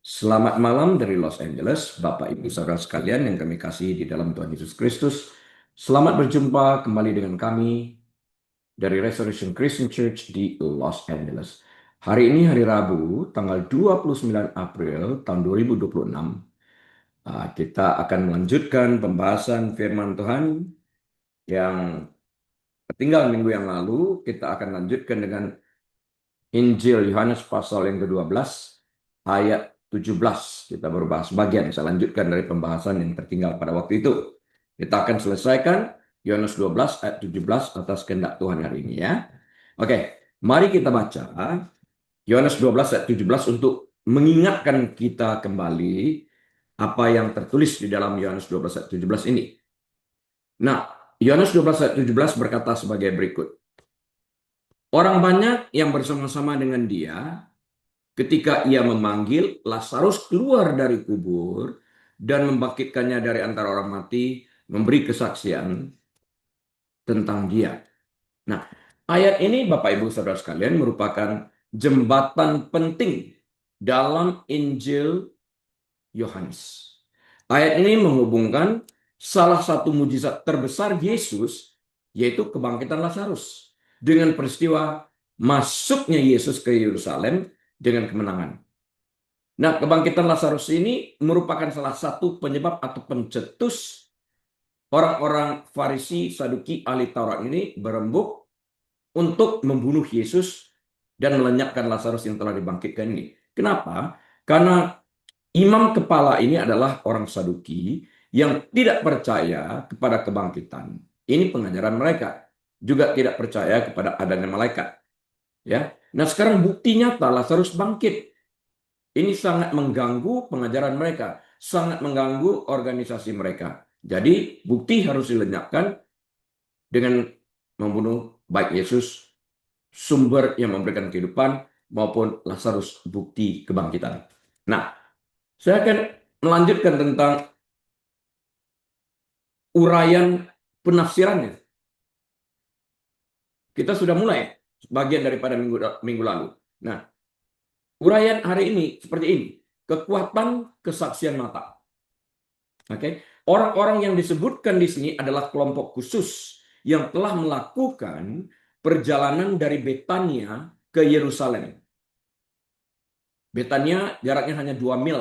Selamat malam dari Los Angeles, Bapak Ibu Saudara sekalian yang kami kasih di dalam Tuhan Yesus Kristus. Selamat berjumpa kembali dengan kami dari Resurrection Christian Church di Los Angeles. Hari ini hari Rabu, tanggal 29 April tahun 2026. Kita akan melanjutkan pembahasan firman Tuhan yang tinggal minggu yang lalu. Kita akan lanjutkan dengan Injil Yohanes pasal yang ke-12 ayat 17. Kita baru bahas bagian. Saya lanjutkan dari pembahasan yang tertinggal pada waktu itu. Kita akan selesaikan Yohanes 12 ayat 17 atas kehendak Tuhan hari ini ya. Oke, mari kita baca Yohanes 12 ayat 17 untuk mengingatkan kita kembali apa yang tertulis di dalam Yohanes 12 ayat 17 ini. Nah, Yohanes 12 ayat 17 berkata sebagai berikut. Orang banyak yang bersama-sama dengan dia ketika ia memanggil Lazarus keluar dari kubur dan membangkitkannya dari antara orang mati, memberi kesaksian tentang dia. Nah, ayat ini Bapak Ibu Saudara sekalian merupakan jembatan penting dalam Injil Yohanes. Ayat ini menghubungkan salah satu mujizat terbesar Yesus, yaitu kebangkitan Lazarus, dengan peristiwa masuknya Yesus ke Yerusalem dengan kemenangan. Nah, kebangkitan Lazarus ini merupakan salah satu penyebab atau pencetus orang-orang Farisi, Saduki, ahli Taurat ini berembuk untuk membunuh Yesus dan melenyapkan Lazarus yang telah dibangkitkan ini. Kenapa? Karena imam kepala ini adalah orang Saduki yang tidak percaya kepada kebangkitan. Ini pengajaran mereka. Juga tidak percaya kepada adanya malaikat. Ya. Nah, sekarang bukti nyata Lazarus bangkit. Ini sangat mengganggu pengajaran mereka, sangat mengganggu organisasi mereka. Jadi bukti harus dilenyapkan dengan membunuh baik Yesus, sumber yang memberikan kehidupan, maupun Lazarus, bukti kebangkitan. Nah, saya akan melanjutkan tentang uraian penafsirannya. Kita sudah mulai bagian daripada minggu lalu. Nah, uraian hari ini seperti ini. Kekuatan kesaksian mata. Oke, orang-orang yang disebutkan di sini adalah kelompok khusus yang telah melakukan perjalanan dari Betania ke Yerusalem. Betania jaraknya hanya 2 mil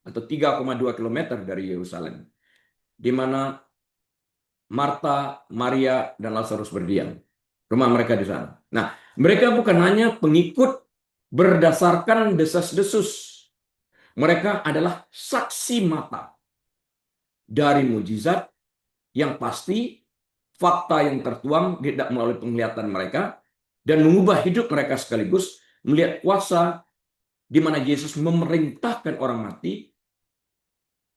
atau 3,2 kilometer dari Yerusalem, di mana Marta, Maria, dan Lazarus berdiam. Rumah mereka di sana. Nah, mereka bukan hanya pengikut berdasarkan desas-desus. Mereka adalah saksi mata dari mujizat yang pasti, fakta yang tertuang tidak melalui penglihatan mereka, dan mengubah hidup mereka sekaligus melihat kuasa di mana Yesus memerintahkan orang mati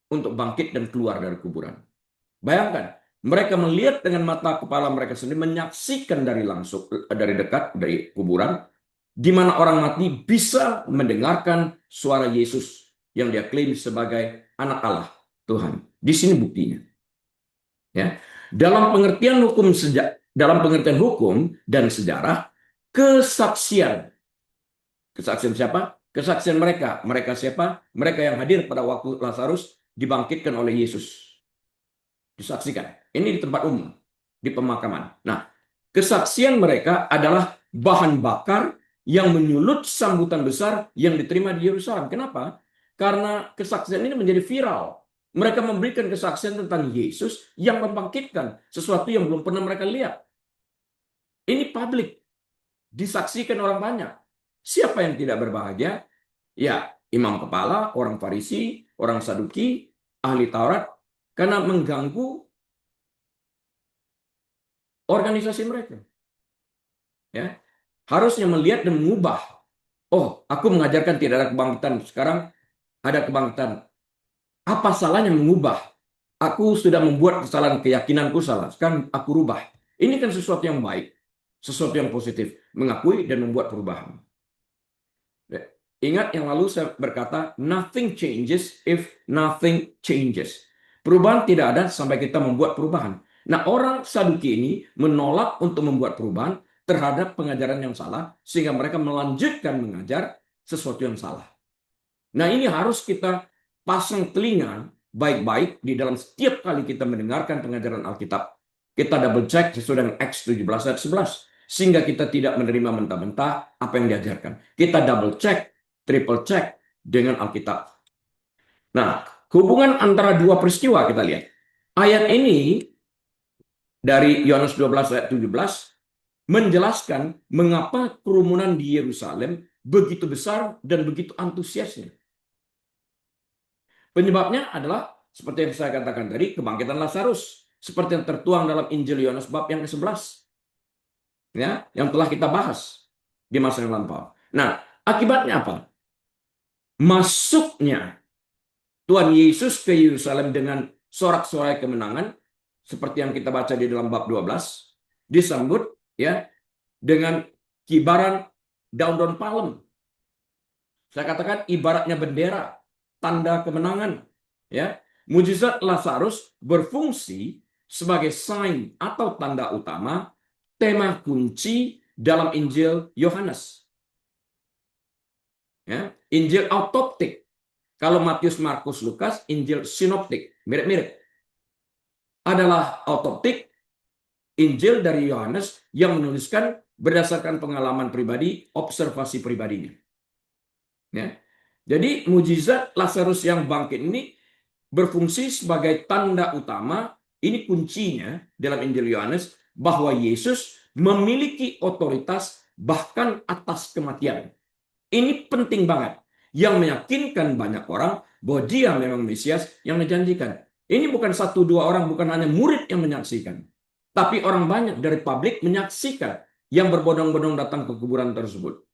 untuk bangkit dan keluar dari kuburan. Bayangkan, mereka melihat dengan mata kepala mereka sendiri, menyaksikan dari dekat dari kuburan, di mana orang mati bisa mendengarkan suara Yesus yang dia klaim sebagai anak Allah Tuhan. Di sini buktinya. Ya, dalam pengertian hukum dan sejarah, kesaksian siapa? Kesaksian mereka. Mereka siapa? Mereka yang hadir pada waktu Lazarus dibangkitkan oleh Yesus. Disaksikan. Ini di tempat umum, di pemakaman. Nah, kesaksian mereka adalah bahan bakar yang menyulut sambutan besar yang diterima di Yerusalem. Kenapa? Karena kesaksian ini menjadi viral. Mereka memberikan kesaksian tentang Yesus yang membangkitkan sesuatu yang belum pernah mereka lihat. Ini publik. Disaksikan orang banyak. Siapa yang tidak berbahagia? Ya, imam kepala, orang Farisi, orang Saduki, ahli Taurat, karena mengganggu organisasi mereka. Ya, harusnya melihat dan mengubah. Oh, aku mengajarkan tidak ada kebangkitan, sekarang ada kebangkitan. Apa salahnya mengubah? Aku sudah membuat kesalahan, keyakinanku salah, sekarang aku rubah. Ini kan sesuatu yang baik, sesuatu yang positif, mengakui dan membuat perubahan. Ingat yang lalu saya berkata, nothing changes if nothing changes. Perubahan tidak ada sampai kita membuat perubahan. Nah, orang Saduki ini menolak untuk membuat perubahan terhadap pengajaran yang salah, sehingga mereka melanjutkan mengajar sesuatu yang salah. Nah, ini harus kita pasang telinga baik-baik di dalam setiap kali kita mendengarkan pengajaran Alkitab. Kita double check sesuai dengan Acts 17 ayat 11. Sehingga kita tidak menerima mentah-mentah apa yang diajarkan. Kita double check, triple check dengan Alkitab. Nah, hubungan antara dua peristiwa kita lihat. Ayat ini dari Yohanes 12 ayat 17 menjelaskan mengapa kerumunan di Yerusalem begitu besar dan begitu antusiasnya. Penyebabnya adalah seperti yang saya katakan tadi, kebangkitan Lazarus, seperti yang tertuang dalam Injil Yohanes bab yang ke-11. Ya, yang telah kita bahas di masa yang lampau. Nah, akibatnya apa? Masuknya Tuhan Yesus ke Yerusalem dengan sorak-sorai kemenangan, seperti yang kita baca di dalam bab 12, disambut ya dengan kibaran daun-daun palem. Saya katakan ibaratnya bendera, tanda kemenangan. Ya, mujizat Lazarus berfungsi sebagai sign atau tanda utama, tema kunci dalam Injil Yohanes. Ya, Injil autoptik. Kalau Matius, Markus, Lukas, Injil sinoptik, mirip-mirip. Adalah autoptik, Injil dari Yohanes yang menuliskan berdasarkan pengalaman pribadi, observasi pribadinya. Ya. Jadi mujizat Lazarus yang bangkit ini berfungsi sebagai tanda utama, ini kuncinya dalam Injil Yohanes, bahwa Yesus memiliki otoritas bahkan atas kematian. Ini penting banget, yang meyakinkan banyak orang bahwa dia memang Mesias yang dijanjikan. Ini bukan satu dua orang, bukan hanya murid yang menyaksikan, tapi orang banyak dari publik menyaksikan yang berbondong-bondong datang ke kuburan tersebut.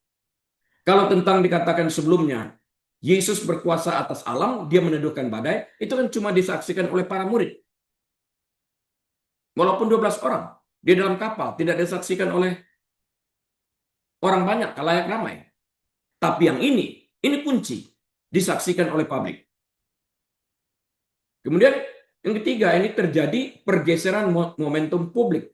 Kalau tentang dikatakan sebelumnya, Yesus berkuasa atas alam, dia meneduhkan badai, itu kan cuma disaksikan oleh para murid. Walaupun 12 orang di dalam kapal, tidak disaksikan oleh orang banyak, khalayak ramai. Tapi yang ini kunci, disaksikan oleh publik. Kemudian yang ketiga, ini terjadi pergeseran momentum publik.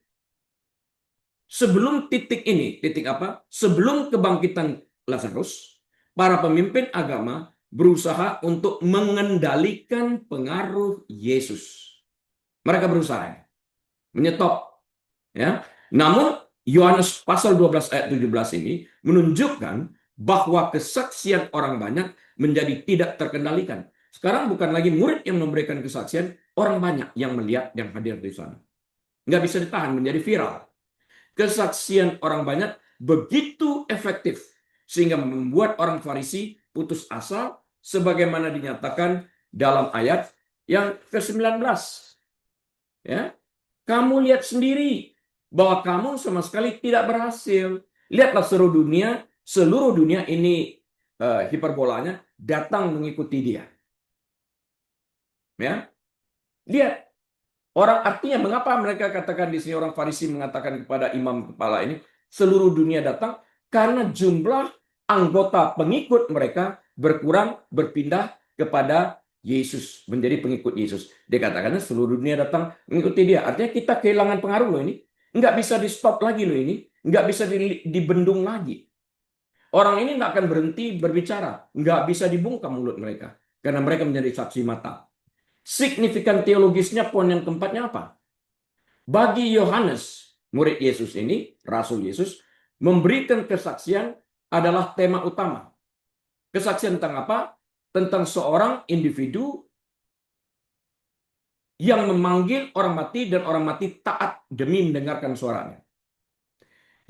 Sebelum titik ini, titik apa? Sebelum kebangkitan Lazarus, para pemimpin agama berusaha untuk mengendalikan pengaruh Yesus. Mereka berusaha menyetop, ya. Namun Yohanes pasal 12 ayat 17 ini menunjukkan bahwa kesaksian orang banyak menjadi tidak terkendalikan. Sekarang bukan lagi murid yang memberikan kesaksian, orang banyak yang melihat, yang hadir di sana. Nggak bisa ditahan, menjadi viral. Kesaksian orang banyak begitu efektif sehingga membuat orang Farisi putus asa sebagaimana dinyatakan dalam ayat yang ke-19. Ya. Kamu lihat sendiri bahwa kamu sama sekali tidak berhasil. Lihatlah seluruh dunia ini hiperbolanya datang mengikuti dia. Ya. Lihat. Orang artinya mengapa mereka katakan di sini orang Farisi mengatakan kepada imam kepala ini seluruh dunia datang karena jumlah anggota pengikut mereka berkurang berpindah kepada Yesus menjadi pengikut Yesus. Dikatakannya seluruh dunia datang mengikuti dia. Artinya kita kehilangan pengaruh loh ini. Nggak bisa di stop lagi loh ini. Nggak bisa dibendung lagi. Orang ini nggak akan berhenti berbicara. Nggak bisa dibungkam mulut mereka. Karena mereka menjadi saksi mata. Signifikan teologisnya poin yang keempatnya apa? Bagi Yohanes, murid Yesus ini, Rasul Yesus, memberikan kesaksian adalah tema utama. Kesaksian tentang apa? Tentang seorang individu yang memanggil orang mati dan orang mati taat demi mendengarkan suaranya.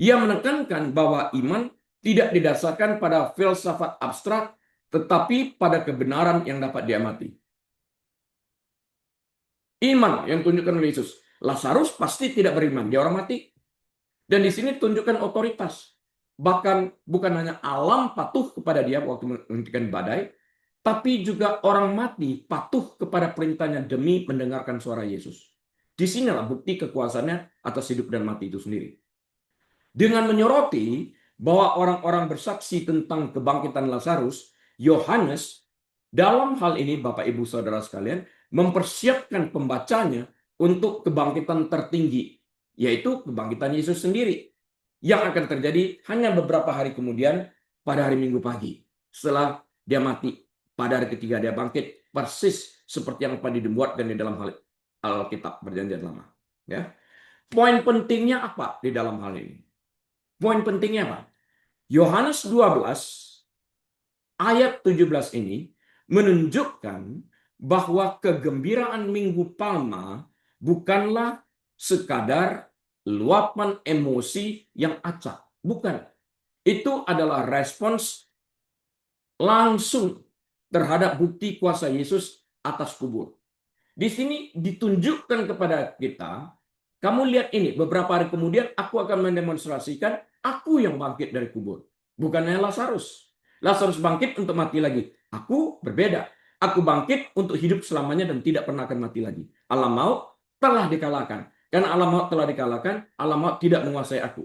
Ia menekankan bahwa iman tidak didasarkan pada filsafat abstrak, tetapi pada kebenaran yang dapat diamati. Iman yang tunjukkan oleh Yesus. Lazarus pasti tidak beriman, dia orang mati. Dan di sini tunjukkan otoritas. Bahkan bukan hanya alam patuh kepada dia waktu menghentikan badai, tapi juga orang mati patuh kepada perintahnya demi mendengarkan suara Yesus. Di sinilah bukti kekuasaannya atas hidup dan mati itu sendiri. Dengan menyoroti bahwa orang-orang bersaksi tentang kebangkitan Lazarus, Yohanes dalam hal ini Bapak Ibu Saudara sekalian mempersiapkan pembacanya untuk kebangkitan tertinggi, yaitu kebangkitan Yesus sendiri, yang akan terjadi hanya beberapa hari kemudian pada hari Minggu pagi. setelah dia mati. Pada hari ketiga dia bangkit, persis seperti yang tadi dibuatkan di dalam Alkitab Perjanjian Lama. Ya. Poin pentingnya apa di dalam hal ini? Poin pentingnya apa? Yohanes 12 ayat 17 ini menunjukkan bahwa kegembiraan Minggu Palma bukanlah sekadar luapan emosi yang acak. Bukan. Itu adalah respons langsung terhadap bukti kuasa Yesus atas kubur. Di sini ditunjukkan kepada kita, kamu lihat ini, beberapa hari kemudian aku akan mendemonstrasikan aku yang bangkit dari kubur. Bukannya Lazarus. Lazarus bangkit untuk mati lagi. Aku berbeda. Aku bangkit untuk hidup selamanya dan tidak pernah akan mati lagi. Alam maut telah dikalahkan. Karena alam maut telah dikalahkan, alam maut tidak menguasai aku.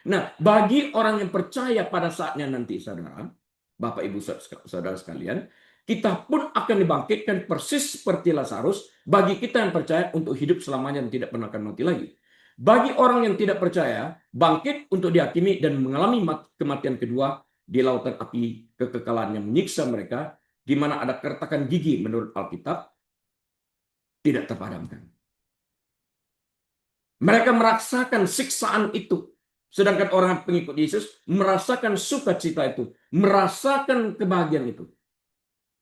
Nah, bagi orang yang percaya pada saatnya nanti, saudara, Bapak Ibu saudara sekalian, kita pun akan dibangkitkan persis seperti Lazarus bagi kita yang percaya untuk hidup selamanya dan tidak pernah akan mati lagi. Bagi orang yang tidak percaya, bangkit untuk dihakimi dan mengalami kematian kedua di lautan api kekekalan yang menyiksa mereka, di mana ada keretakan gigi menurut Alkitab, tidak terpadamkan. Mereka merasakan siksaan itu. Sedangkan orang pengikut Yesus merasakan sukacita itu, merasakan kebahagiaan itu.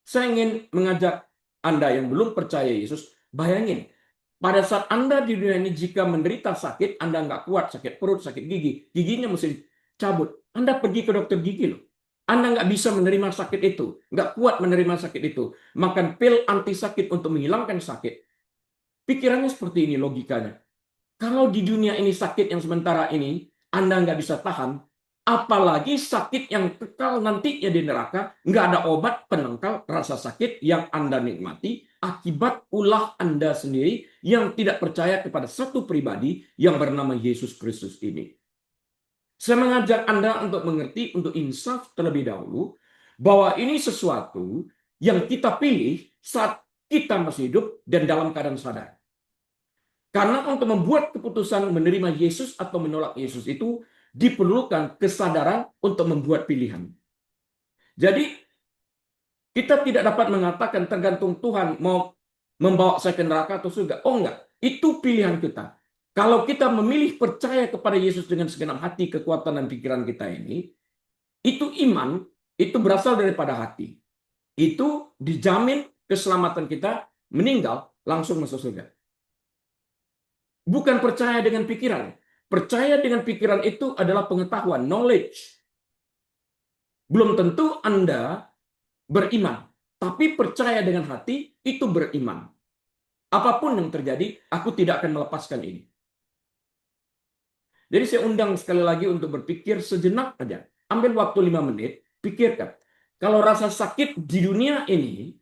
Saya ingin mengajak Anda yang belum percaya Yesus, bayangin, pada saat Anda di dunia ini jika menderita sakit, Anda nggak kuat, sakit perut, sakit gigi, giginya mesti cabut. Anda pergi ke dokter gigi loh. Anda nggak bisa menerima sakit itu, nggak kuat menerima sakit itu. Makan pil anti sakit untuk menghilangkan sakit. Pikirannya seperti ini logikanya. Kalau di dunia ini sakit yang sementara ini, Anda nggak bisa tahan, apalagi sakit yang kekal nantinya di neraka, nggak ada obat penangkal rasa sakit yang Anda nikmati akibat ulah Anda sendiri yang tidak percaya kepada satu pribadi yang bernama Yesus Kristus ini. Saya mengajak Anda untuk mengerti, untuk insaf terlebih dahulu, bahwa ini sesuatu yang kita pilih saat kita masih hidup dan dalam keadaan sadar. Karena untuk membuat keputusan menerima Yesus atau menolak Yesus itu diperlukan kesadaran untuk membuat pilihan. Jadi kita tidak dapat mengatakan tergantung Tuhan mau membawa saya ke neraka atau surga. Oh enggak, itu pilihan kita. Kalau kita memilih percaya kepada Yesus dengan segenap hati, kekuatan dan pikiran kita ini, itu iman, itu berasal daripada hati. Itu dijamin keselamatan kita, meninggal langsung masuk surga. Bukan percaya dengan pikiran. Percaya dengan pikiran itu adalah pengetahuan, knowledge. Belum tentu Anda beriman. Tapi percaya dengan hati, itu beriman. Apapun yang terjadi, aku tidak akan melepaskan ini. Jadi saya undang sekali lagi untuk berpikir sejenak saja. Ambil waktu 5 menit, pikirkan. Kalau rasa sakit di dunia ini,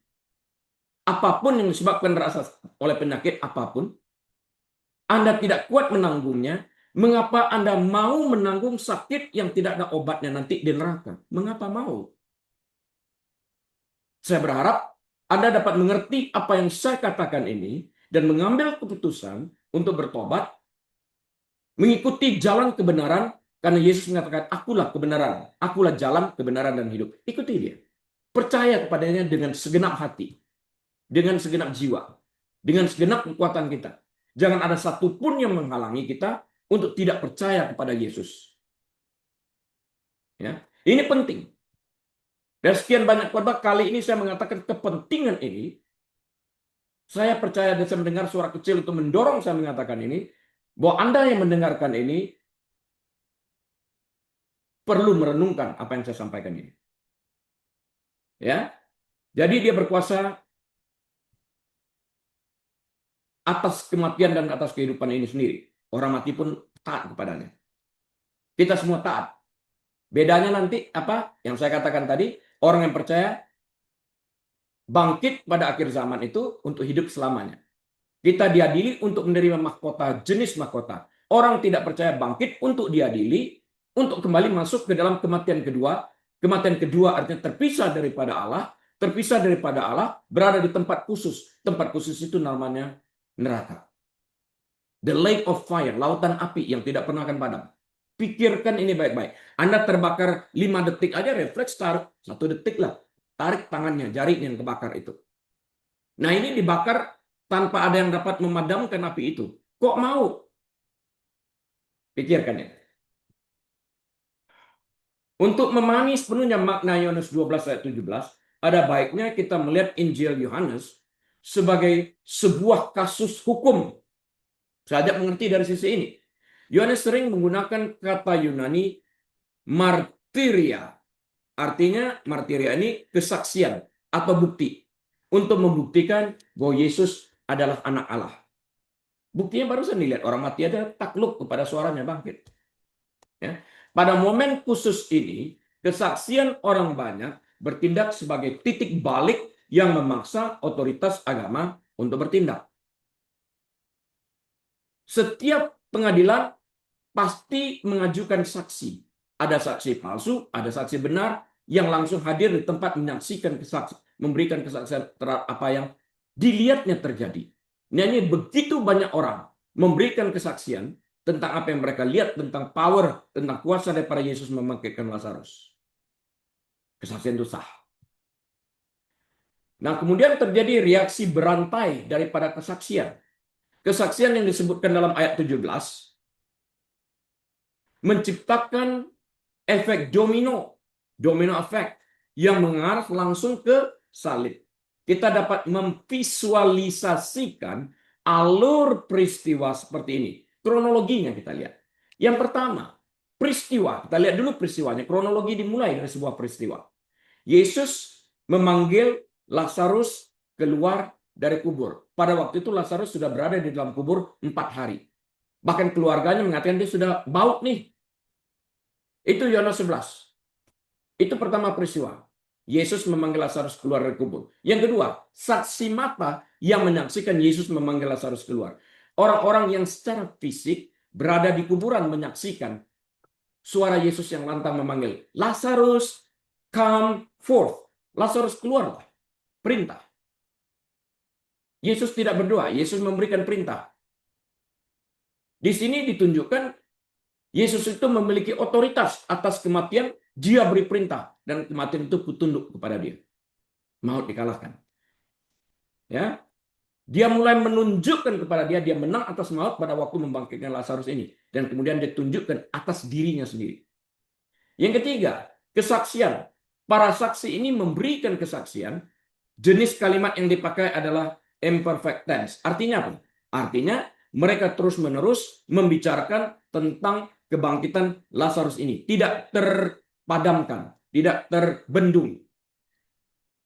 apapun yang disebabkan rasa oleh penyakit apapun, Anda tidak kuat menanggungnya, mengapa Anda mau menanggung sakit yang tidak ada obatnya nanti di neraka? Mengapa mau? Saya berharap Anda dapat mengerti apa yang saya katakan ini dan mengambil keputusan untuk bertobat, mengikuti jalan kebenaran, karena Yesus mengatakan, akulah kebenaran, akulah jalan, kebenaran, dan hidup. Ikuti dia. Percaya kepadanya dengan segenap hati, dengan segenap jiwa, dengan segenap kekuatan kita. Jangan ada satupun yang menghalangi kita untuk tidak percaya kepada Yesus. Ya, ini penting. Dan sekian banyak khotbah kali ini saya mengatakan kepentingan ini. Saya percaya dan saya mendengar suara kecil untuk mendorong saya mengatakan ini, bahwa Anda yang mendengarkan ini perlu merenungkan apa yang saya sampaikan ini. Ya, jadi dia berkuasa atas kematian dan atas kehidupan ini sendiri. Orang mati pun taat kepadanya. Kita semua taat. Bedanya nanti apa? Yang saya katakan tadi, orang yang percaya bangkit pada akhir zaman itu untuk hidup selamanya. Kita diadili untuk menerima mahkota, jenis mahkota. Orang tidak percaya bangkit untuk diadili, untuk kembali masuk ke dalam kematian kedua. Kematian kedua artinya terpisah daripada Allah, berada di tempat khusus. Tempat khusus itu namanya neraka. The lake of fire, lautan api yang tidak pernah akan padam. Pikirkan ini baik-baik. Anda terbakar 5 detik aja, refleks tarik 1 detik lah. Tarik tangannya, jarinya yang kebakar itu. Nah, ini dibakar tanpa ada yang dapat memadamkan api itu. Kok mau? Pikirkan ya. Untuk memahami sepenuhnya makna Yohanes 12 ayat 17, ada baiknya kita melihat Injil Yohanes sebagai sebuah kasus hukum. Saya ajak mengerti dari sisi ini. Yohanes sering menggunakan kata Yunani martiria. Artinya martiria ini kesaksian atau bukti. Untuk membuktikan bahwa Yesus adalah anak Allah. Buktinya barusan dilihat, orang mati ada takluk kepada suaranya bangkit. Ya. Pada momen khusus ini, kesaksian orang banyak bertindak sebagai titik balik yang memaksa otoritas agama untuk bertindak. Setiap pengadilan pasti mengajukan saksi. Ada saksi palsu, ada saksi benar yang langsung hadir di tempat menyaksikan kesaksian, memberikan kesaksian terhadap apa yang dilihatnya terjadi. Nah, ini begitu banyak orang memberikan kesaksian tentang apa yang mereka lihat, tentang power, tentang kuasa daripada Yesus membangkitkan Lazarus. Kesaksian itu sah. Nah, kemudian terjadi reaksi berantai daripada kesaksian. Kesaksian yang disebutkan dalam ayat 17 menciptakan efek domino efek yang mengarah langsung ke salib. Kita dapat memvisualisasikan alur peristiwa seperti ini. Kronologinya kita lihat. Yang pertama, peristiwa. Kita lihat dulu peristiwanya. Kronologi dimulai dari sebuah peristiwa. Yesus memanggil Lazarus keluar dari kubur. Pada waktu itu Lazarus sudah berada di dalam kubur 4 hari. Bahkan keluarganya mengatakan dia sudah bau nih. Itu Yohanes 11. Itu pertama peristiwa. Yesus memanggil Lazarus keluar dari kubur. Yang kedua, saksi mata yang menyaksikan Yesus memanggil Lazarus keluar. Orang-orang yang secara fisik berada di kuburan menyaksikan suara Yesus yang lantang memanggil, Lazarus, come forth. Lazarus keluarlah. Perintah. Yesus tidak berdoa, Yesus memberikan perintah. Di sini ditunjukkan Yesus itu memiliki otoritas atas kematian, dia beri perintah dan kematian itu tunduk kepada dia. Maut dikalahkan. Ya. Dia mulai menunjukkan kepada dia menang atas maut pada waktu membangkitkan Lazarus ini dan kemudian dia tunjukkan atas dirinya sendiri. Yang ketiga, kesaksian. Para saksi ini memberikan kesaksian, jenis kalimat yang dipakai adalah imperfect tense. Artinya apa? Artinya mereka terus-menerus membicarakan tentang kebangkitan Lazarus ini. Tidak terpadamkan, tidak terbendung.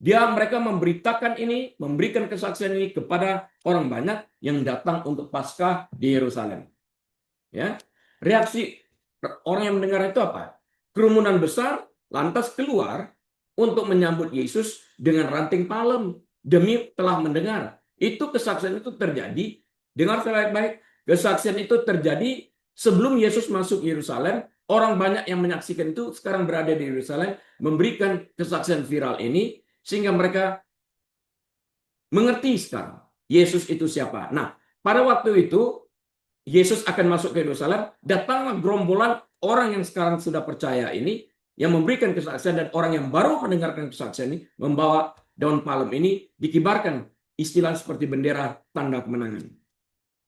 Mereka memberitakan ini, memberikan kesaksian ini kepada orang banyak yang datang untuk Paskah di Yerusalem. Ya, reaksi orang yang mendengar itu apa? Kerumunan besar lantas keluar untuk menyambut Yesus dengan ranting palem demi telah mendengar. Itu kesaksian itu terjadi. Dengar baik-baik. Kesaksian itu terjadi sebelum Yesus masuk Yerusalem. Orang banyak yang menyaksikan itu sekarang berada di Yerusalem memberikan kesaksian viral ini. Sehingga mereka mengerti sekarang Yesus itu siapa. Nah, pada waktu itu Yesus akan masuk ke Yerusalem, datanglah gerombolan orang yang sekarang sudah percaya ini, yang memberikan kesaksian dan orang yang baru mendengarkan kesaksian ini, membawa daun palem ini, dikibarkan istilah seperti bendera tanda kemenangan.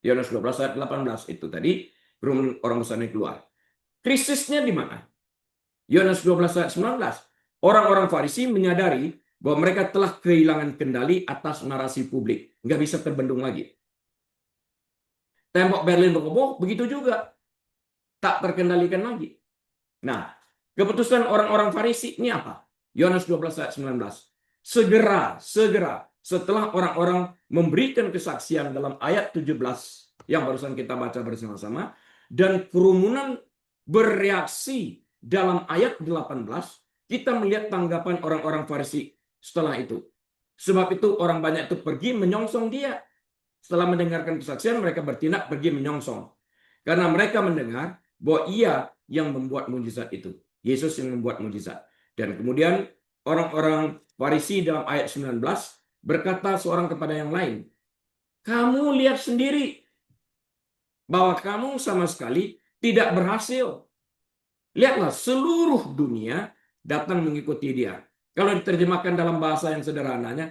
Yohanes 12 ayat 18 itu tadi, gerombolan orang besar ini keluar. Krisisnya di mana? Yohanes 12 ayat 19. Orang-orang Farisi menyadari bahwa mereka telah kehilangan kendali atas narasi publik. Nggak bisa terbendung lagi. Tembok Berlin roboh, begitu juga. Tak terkendalikan lagi. Nah, keputusan orang-orang Farisi ini apa? Yohanes 12 ayat 19. Segera setelah orang-orang memberikan kesaksian dalam ayat 17 yang barusan kita baca bersama-sama, dan kerumunan bereaksi dalam ayat 18, kita melihat tanggapan orang-orang Farisi setelah itu. Sebab itu orang banyak itu pergi menyongsong dia. Setelah mendengarkan kesaksian, mereka bertindak pergi menyongsong. Karena mereka mendengar bahwa ia yang membuat mujizat itu. Yesus yang membuat mujizat. Dan kemudian orang-orang Farisi dalam ayat 19 berkata seorang kepada yang lain, kamu lihat sendiri bahwa kamu sama sekali tidak berhasil Lihatlah, seluruh dunia datang mengikuti dia. Kalau diterjemahkan dalam bahasa yang sederhananya,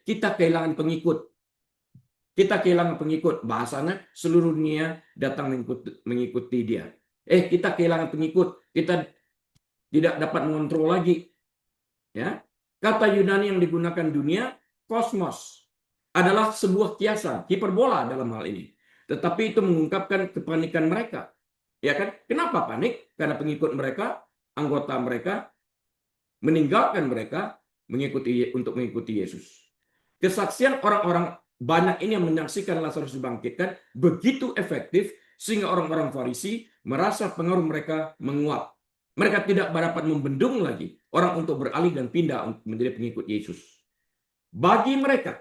kita kehilangan pengikut. Kita kehilangan pengikut. Bahasanya seluruh dunia datang mengikuti dia. Kita kehilangan pengikut. Kita tidak dapat mengontrol lagi. Ya, kata Yunani yang digunakan dunia, kosmos, adalah sebuah kiasan, hiperbola dalam hal ini. Tetapi itu mengungkapkan kepanikan mereka. Ya kan? Kenapa panik? Karena pengikut mereka, anggota mereka, meninggalkan mereka untuk mengikuti Yesus. Kesaksian orang-orang banyak ini yang menyaksikan Lazarus dibangkitkan begitu efektif sehingga orang-orang Farisi merasa pengaruh mereka menguap. Mereka tidak dapat membendung lagi orang untuk beralih dan pindah menjadi pengikut Yesus. Bagi mereka,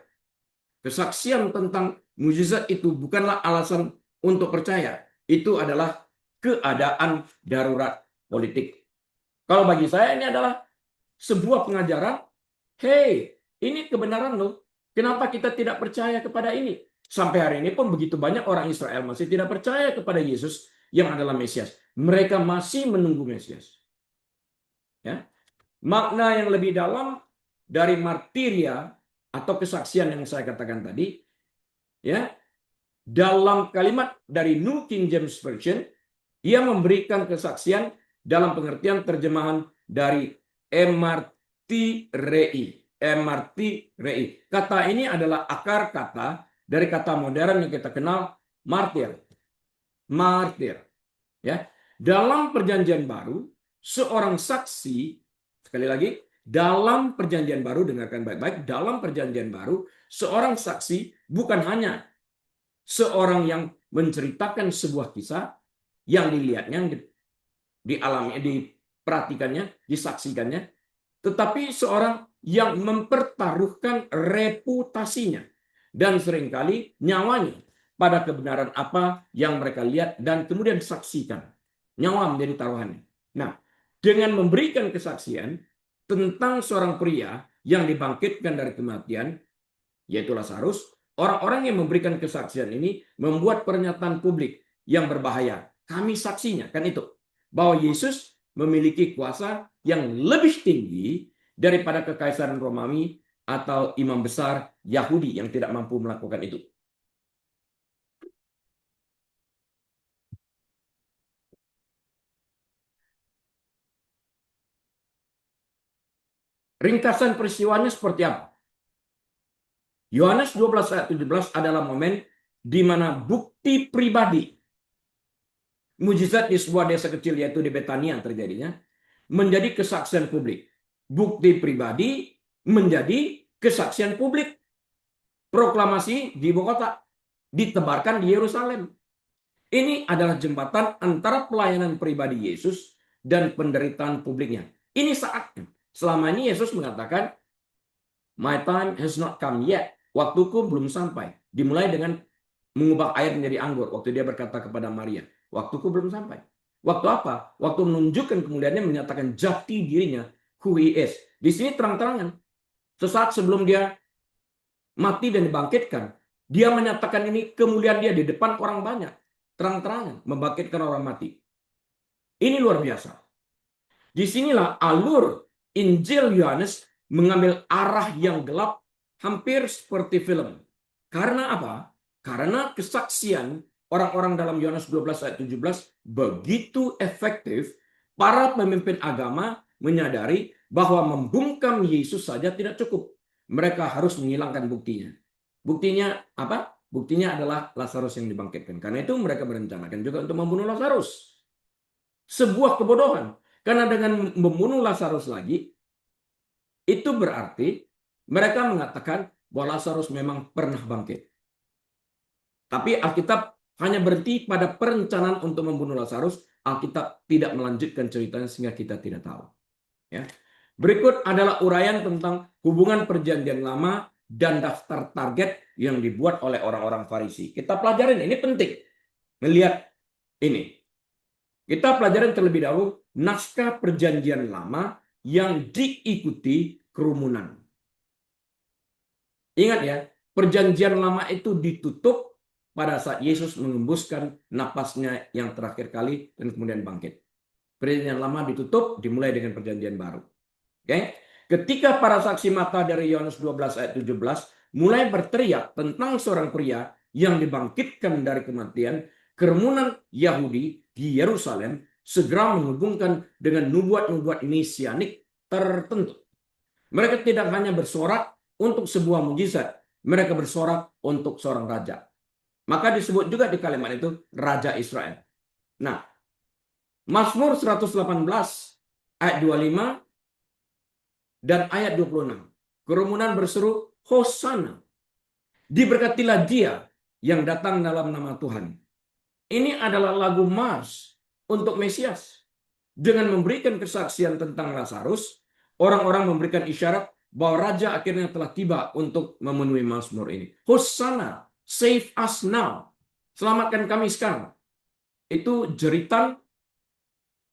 kesaksian tentang mukjizat itu bukanlah alasan untuk percaya. Itu adalah keadaan darurat politik. Kalau bagi saya ini adalah sebuah pengajaran, hey, ini kebenaran loh. Kenapa kita tidak percaya kepada ini? Sampai hari ini pun begitu banyak orang Israel masih tidak percaya kepada Yesus yang adalah Mesias. Mereka masih menunggu Mesias. Ya. Makna yang lebih dalam dari martiria atau kesaksian yang saya katakan tadi, ya, dalam kalimat dari New King James Version, ia memberikan kesaksian dalam pengertian terjemahan dari emartirei. Emartirei. Kata ini adalah akar kata dari kata modern yang kita kenal martir. Martir. Ya. Dalam perjanjian baru, seorang saksi, sekali lagi, dalam perjanjian baru, dengarkan baik-baik, dalam perjanjian baru, seorang saksi bukan hanya seorang yang menceritakan sebuah kisah yang dilihatnya, dialami, diperhatikannya, disaksikannya, tetapi seorang yang mempertaruhkan reputasinya dan seringkali nyawanya pada kebenaran apa yang mereka lihat dan kemudian disaksikan. Nyawa menjadi taruhannya. Nah, dengan memberikan kesaksian tentang seorang pria yang dibangkitkan dari kematian, yaitu Lazarus, orang-orang yang memberikan kesaksian ini membuat pernyataan publik yang berbahaya. Kami saksinya, kan itu. Bahwa Yesus memiliki kuasa yang lebih tinggi daripada kekaisaran Romawi atau imam besar Yahudi yang tidak mampu melakukan itu. Ringkasan peristiwanya seperti apa? Yohanes 12 ayat 17 adalah momen di mana bukti pribadi mujizat di sebuah desa kecil yaitu di Betania terjadinya menjadi kesaksian publik. Bukti pribadi menjadi kesaksian publik. Proklamasi di ibu kota ditebarkan di Yerusalem. Ini adalah jembatan antara pelayanan pribadi Yesus dan penderitaan publiknya. Ini saatnya. Selama ini Yesus mengatakan, my time has not come yet. Waktuku belum sampai. Dimulai dengan mengubah air menjadi anggur. Waktu dia berkata kepada Maria, waktuku belum sampai. Waktu apa? Waktu menunjukkan kemuliaannya, menyatakan jati dirinya, who he is. Di sini terang-terangan. Sesaat sebelum dia mati dan dibangkitkan, dia menyatakan ini kemuliaan dia di depan orang banyak. Terang-terangan membangkitkan orang mati. Ini luar biasa. Disinilah alur Injil Yohanes mengambil arah yang gelap hampir seperti film. Karena apa? Karena kesaksian orang-orang dalam Yohanes 12 ayat 17 begitu efektif, para pemimpin agama menyadari bahwa membungkam Yesus saja tidak cukup. Mereka harus menghilangkan buktinya. Buktinya apa? Buktinya adalah Lazarus yang dibangkitkan. Karena itu mereka merencanakan juga untuk membunuh Lazarus. Sebuah kebodohan. Karena dengan membunuh Lazarus lagi, itu berarti mereka mengatakan bahwa Lazarus memang pernah bangkit. Tapi Alkitab hanya berhenti pada perencanaan untuk membunuh Lazarus. Alkitab tidak melanjutkan ceritanya sehingga kita tidak tahu. Ya. Berikut adalah uraian tentang hubungan perjanjian lama dan daftar target yang dibuat oleh orang-orang Farisi. Kita pelajarin, ini penting. Melihat ini. Kita pelajarin terlebih dahulu naskah perjanjian lama yang diikuti kerumunan. Ingat ya, perjanjian lama itu ditutup pada saat Yesus mengembuskan napasnya yang terakhir kali dan kemudian bangkit. Perjanjian lama ditutup, dimulai dengan perjanjian baru. Oke? Ketika para saksi mata dari Yohanes 12 ayat 17 mulai berteriak tentang seorang pria yang dibangkitkan dari kematian, kerumunan Yahudi di Yerusalem segera menghubungkan dengan nubuat-nubuat mesianik tertentu. Mereka tidak hanya bersorak untuk sebuah mujizat, mereka bersorak untuk seorang raja. Maka disebut juga di kalimat itu Raja Israel. Nah, Mazmur 118 ayat 25 dan ayat 26. Kerumunan berseru, Hosana. Diberkatilah dia yang datang dalam nama Tuhan. Ini adalah lagu mars untuk Mesias. Dengan memberikan kesaksian tentang Lazarus, orang-orang memberikan isyarat bahwa Raja akhirnya telah tiba untuk memenuhi Mazmur ini. Hosana, save us now. Selamatkan kami sekarang. Itu jeritan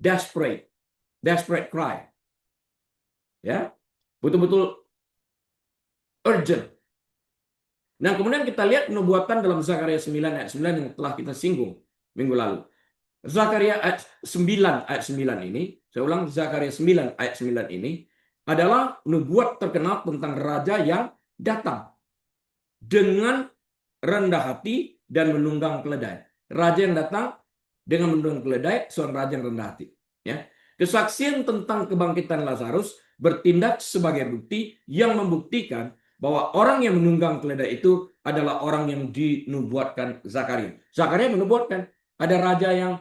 desperate cry. Ya, betul-betul urgent. Nah, kemudian kita lihat nubuatan dalam Zakaria 9 ayat 9 yang telah kita singgung minggu lalu. Zakaria ayat 9 ayat 9 ini, saya ulang, Zakaria 9 ayat 9 ini adalah nubuat terkenal tentang raja yang datang dengan rendah hati dan menunggang keledai. Raja yang datang dengan menunggang keledai, seorang raja yang rendah hati. Ya. Kesaksian tentang kebangkitan Lazarus bertindak sebagai bukti yang membuktikan bahwa orang yang menunggang keledai itu adalah orang yang dinubuatkan Zakaria. Zakaria menubuatkan ada raja yang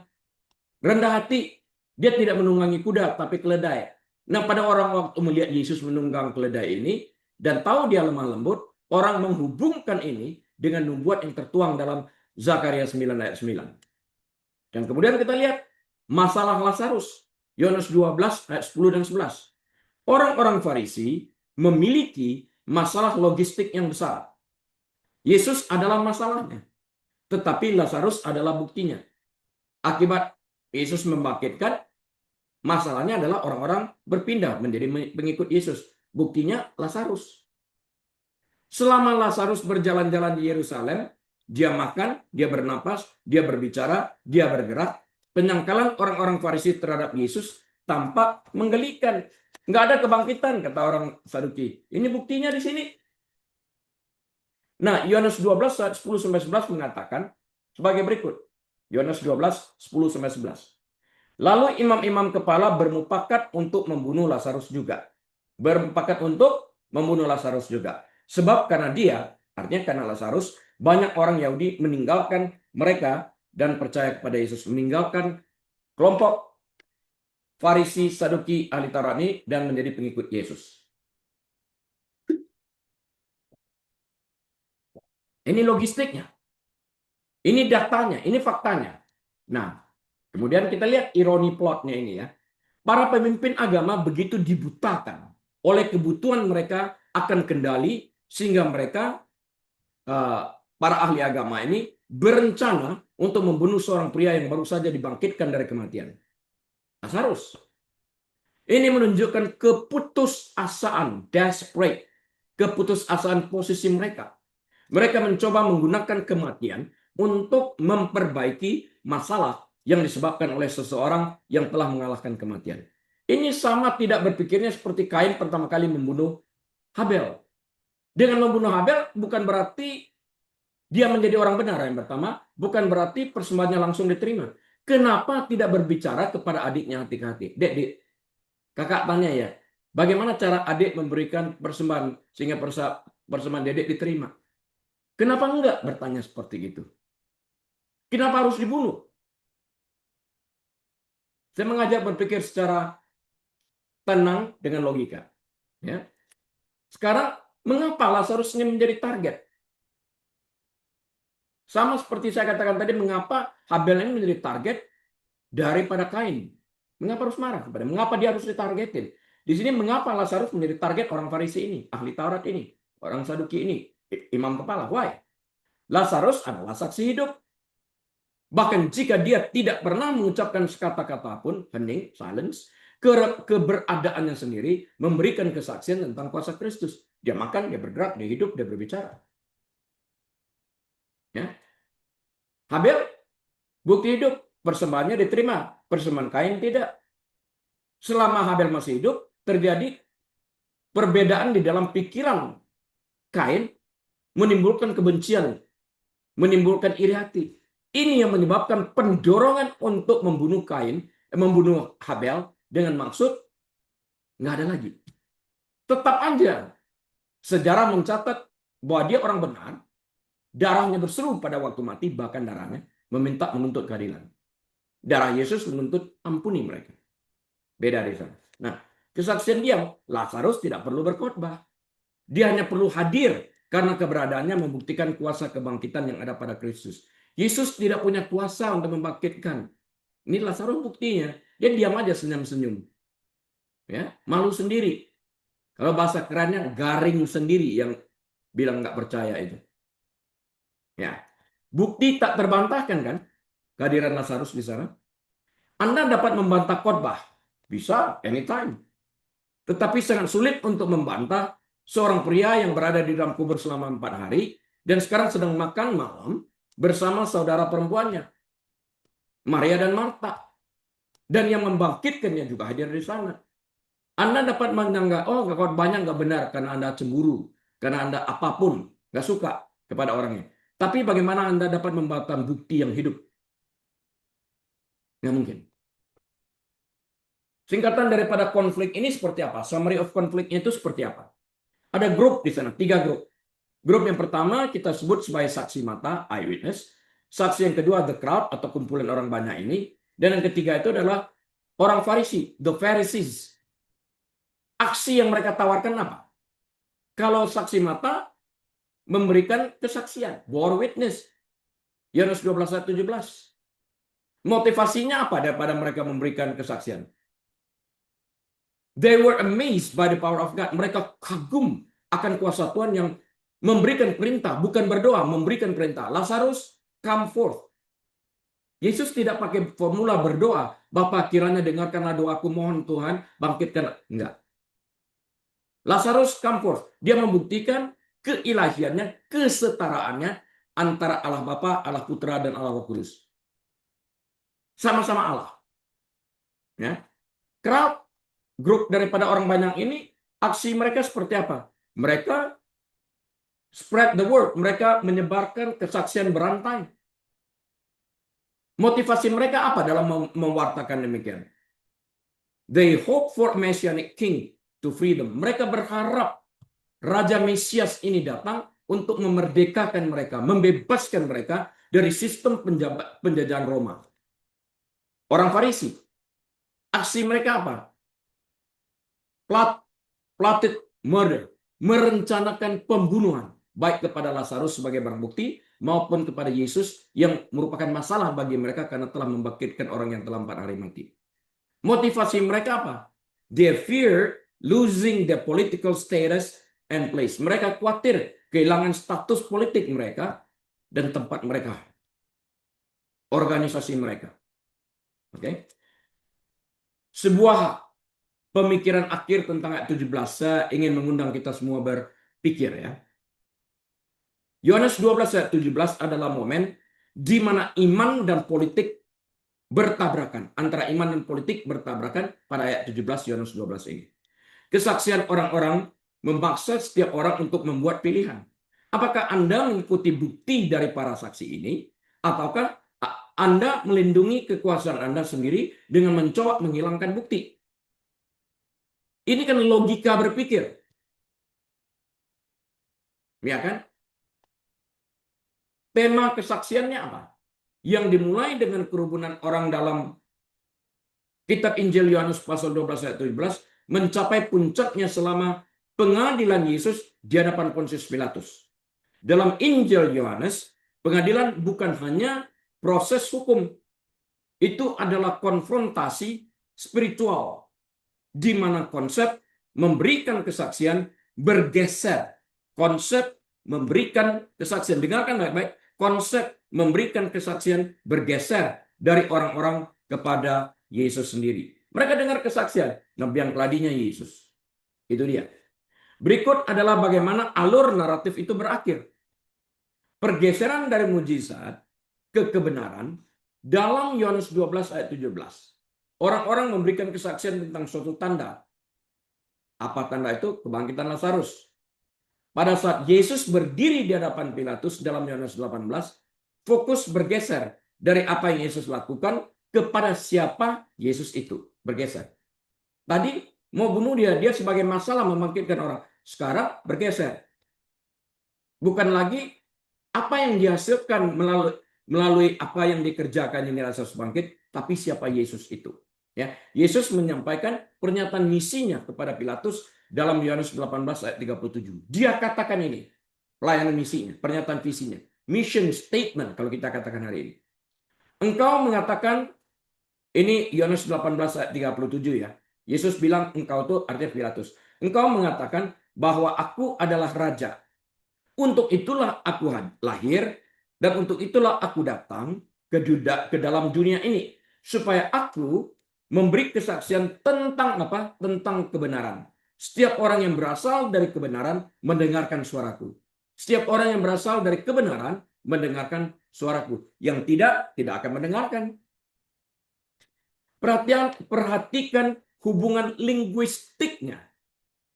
rendah hati, dia tidak menunggangi kuda tapi keledai. Nah, pada orang waktu melihat Yesus menunggang keledai ini dan tahu dia lemah lembut, orang menghubungkan ini dengan nubuat yang tertuang dalam Zakaria 9 ayat 9. Dan kemudian kita lihat masalah Lazarus. Yohanes 12 ayat 10 dan 11. Orang-orang Farisi memiliki masalah logistik yang besar. Yesus adalah masalahnya, tetapi Lazarus adalah buktinya. Akibat Yesus membangkitkan, masalahnya adalah orang-orang berpindah menjadi pengikut Yesus. Buktinya Lazarus. Selama Lazarus berjalan-jalan di Yerusalem, dia makan, dia bernapas, dia berbicara, dia bergerak. Penyangkalan orang-orang Farisi terhadap Yesus tampak menggelikan. Nggak ada kebangkitan, kata orang Saduki. Ini buktinya di sini. Nah, Yohanes 12 ayat 10-11 mengatakan sebagai berikut. Yohanes 12, 10-11. Lalu imam-imam kepala bermufakat untuk membunuh Lazarus juga. Bermufakat untuk membunuh Lazarus juga. Sebab karena dia, artinya karena Lazarus, banyak orang Yahudi meninggalkan mereka dan percaya kepada Yesus. Meninggalkan kelompok Farisi, Saduki, ahli Taurat ini dan menjadi pengikut Yesus. Ini logistiknya. Ini datanya, ini faktanya. Nah, kemudian kita lihat ironi plotnya ini ya. Para pemimpin agama begitu dibutakan oleh kebutuhan mereka akan kendali sehingga mereka, para ahli agama ini berencana untuk membunuh seorang pria yang baru saja dibangkitkan dari kematian. Lazarus. Ini menunjukkan keputusasaan, desperate, keputusasaan posisi mereka. Mereka mencoba menggunakan kematian untuk memperbaiki masalah yang disebabkan oleh seseorang yang telah mengalahkan kematian. Ini sama tidak berpikirnya seperti Kain pertama kali membunuh Habel. Dengan membunuh Habel bukan berarti dia menjadi orang benar yang pertama, bukan berarti persembahannya langsung diterima. Kenapa tidak berbicara kepada adiknya hati-hati? Dek, kakak tanya ya, bagaimana cara adik memberikan persembahan sehingga persembahan dedek diterima? Kenapa enggak bertanya seperti itu? Kenapa harus dibunuh? Saya mengajak berpikir secara tenang dengan logika. Ya. Sekarang, mengapa Lazarus ini menjadi target? Sama seperti saya katakan tadi, mengapa Habel ini menjadi target daripada Kain? Mengapa harus marah kepada? Mengapa dia harus ditargetin? Di sini mengapa Lazarus menjadi target orang Farisi ini, ahli Taurat ini, orang Saduki ini, imam kepala? Why? Lazarus adalah saksi hidup. Bahkan jika dia tidak pernah mengucapkan sekata-kata pun, hening, silence, keberadaannya sendiri memberikan kesaksian tentang kuasa Kristus. Dia makan, dia bergerak, dia hidup, dia berbicara. Ya. Habel, bukti hidup, persembahannya diterima, persembahan Kain tidak. Selama Habel masih hidup, terjadi perbedaan di dalam pikiran Kain, menimbulkan kebencian, menimbulkan iri hati. Ini yang menyebabkan pendorongan untuk membunuh membunuh Habel dengan maksud nggak ada lagi. Tetap aja sejarah mencatat bahwa dia orang benar, darahnya berseru pada waktu mati, bahkan darahnya menuntut keadilan. Darah Yesus menuntut ampuni mereka. Beda di sana. Nah, kesaksian dia, Lazarus tidak perlu berkhotbah. Dia hanya perlu hadir karena keberadaannya membuktikan kuasa kebangkitan yang ada pada Kristus. Yesus tidak punya kuasa untuk membangkitkan. Ini Lazarus buktinya. Dia diam aja senyum-senyum. Ya, malu sendiri. Kalau bahasa kerennya garing sendiri yang bilang nggak percaya itu. Ya, bukti tak terbantahkan kan kehadiran Lazarus di sana. Anda dapat membantah khotbah, bisa anytime. Tetapi sangat sulit untuk membantah seorang pria yang berada di dalam kubur selama 4 hari dan sekarang sedang makan malam bersama saudara perempuannya, Maria dan Marta. Dan yang membangkitkannya juga hadir di sana. Anda dapat menganggap, oh khotbahnya nggak benar karena Anda cemburu, karena Anda apapun, nggak suka kepada orangnya. Tapi bagaimana Anda dapat membantah bukti yang hidup? Nggak mungkin. Singkatan daripada konflik ini seperti apa? Summary of konfliknya itu seperti apa? Ada grup di sana, 3 grup. Grup yang pertama kita sebut sebagai saksi mata, eyewitness. Saksi yang kedua, the crowd atau kumpulan orang banyak ini. Dan yang ketiga itu adalah orang Farisi, the Pharisees. Aksi yang mereka tawarkan apa? Kalau saksi mata memberikan kesaksian, bore witness. Yohanes 12 ayat 17. Motivasinya apa daripada mereka memberikan kesaksian? They were amazed by the power of God. Mereka kagum akan kuasa Tuhan yang memberikan perintah, bukan berdoa, memberikan perintah. Lazarus, come forth. Yesus tidak pakai formula berdoa, Bapa kiranya dengarkanlah doaku, mohon Tuhan, bangkitkan. Enggak. Lazarus, come forth. Dia membuktikan keilahiannya, kesetaraannya antara Allah Bapa, Allah Putra, dan Allah Roh Kudus. Sama-sama Allah. Ya. Crowd, grup daripada orang banyak ini, aksi mereka seperti apa? Mereka spread the word. Mereka menyebarkan kesaksian berantai. Motivasi mereka apa dalam mewartakan demikian? They hope for Messianic King to freedom. Mereka berharap Raja Mesias ini datang untuk memerdekakan mereka, membebaskan mereka dari sistem penjajahan Roma. Orang Farisi, aksi mereka apa? Plotted murder, merencanakan pembunuhan, baik kepada Lazarus sebagai barang bukti maupun kepada Yesus yang merupakan masalah bagi mereka karena telah membangkitkan orang yang telah 4 hari mati. Motivasi mereka apa? They fear losing their political status and place. Mereka khawatir kehilangan status politik mereka dan tempat mereka, organisasi mereka. Oke. Sebuah pemikiran akhir tentang ayat 17 saya ingin mengundang kita semua berpikir ya. Yohanes 12 ayat 17 adalah momen di mana iman dan politik bertabrakan. Antara iman dan politik bertabrakan pada ayat 17 Yohanes 12 ini. Kesaksian orang-orang memaksa setiap orang untuk membuat pilihan. Apakah Anda mengikuti bukti dari para saksi ini? Ataukah Anda melindungi kekuasaan Anda sendiri dengan mencoba menghilangkan bukti? Ini kan logika berpikir. Ya kan? Tema kesaksiannya apa? Yang dimulai dengan kerumunan orang dalam kitab Injil Yohanes pasal 12 ayat 17 mencapai puncaknya selama pengadilan Yesus di hadapan Pontius Pilatus. Dalam Injil Yohanes, pengadilan bukan hanya proses hukum. Itu adalah konfrontasi spiritual di mana konsep memberikan kesaksian bergeser. Konsep memberikan kesaksian, dengarkan baik-baik, konsep memberikan kesaksian bergeser dari orang-orang kepada Yesus sendiri. Mereka dengar kesaksian, nabiang keladinya Yesus. Itu dia. Berikut adalah bagaimana alur naratif itu berakhir. Pergeseran dari mujizat ke kebenaran dalam Yohanes 12 ayat 17. Orang-orang memberikan kesaksian tentang suatu tanda. Apa tanda itu? Kebangkitan Lazarus. Pada saat Yesus berdiri di hadapan Pilatus dalam Yohanes 18, fokus bergeser dari apa yang Yesus lakukan kepada siapa Yesus itu. Bergeser. Tadi mau bunuh dia sebagai masalah membangkitkan orang. Sekarang bergeser. Bukan lagi apa yang dihasilkan melalui apa yang dikerjakan ini Lazarus bangkit, tapi siapa Yesus itu. Ya, Yesus menyampaikan pernyataan misinya kepada Pilatus dalam Yohanes 18 ayat 37. Dia katakan ini, pelayanan misinya, pernyataan visinya, mission statement kalau kita katakan hari ini. Engkau mengatakan, ini Yohanes 18 ayat 37 ya. Yesus bilang engkau itu artinya Pilatus. Engkau mengatakan bahwa aku adalah raja. Untuk itulah aku lahir dan untuk itulah aku datang ke dalam dunia ini supaya aku memberi kesaksian tentang apa? Tentang kebenaran. Setiap orang yang berasal dari kebenaran mendengarkan suaraku. Setiap orang yang berasal dari kebenaran mendengarkan suaraku. Yang tidak akan mendengarkan. Perhatikan hubungan linguistiknya.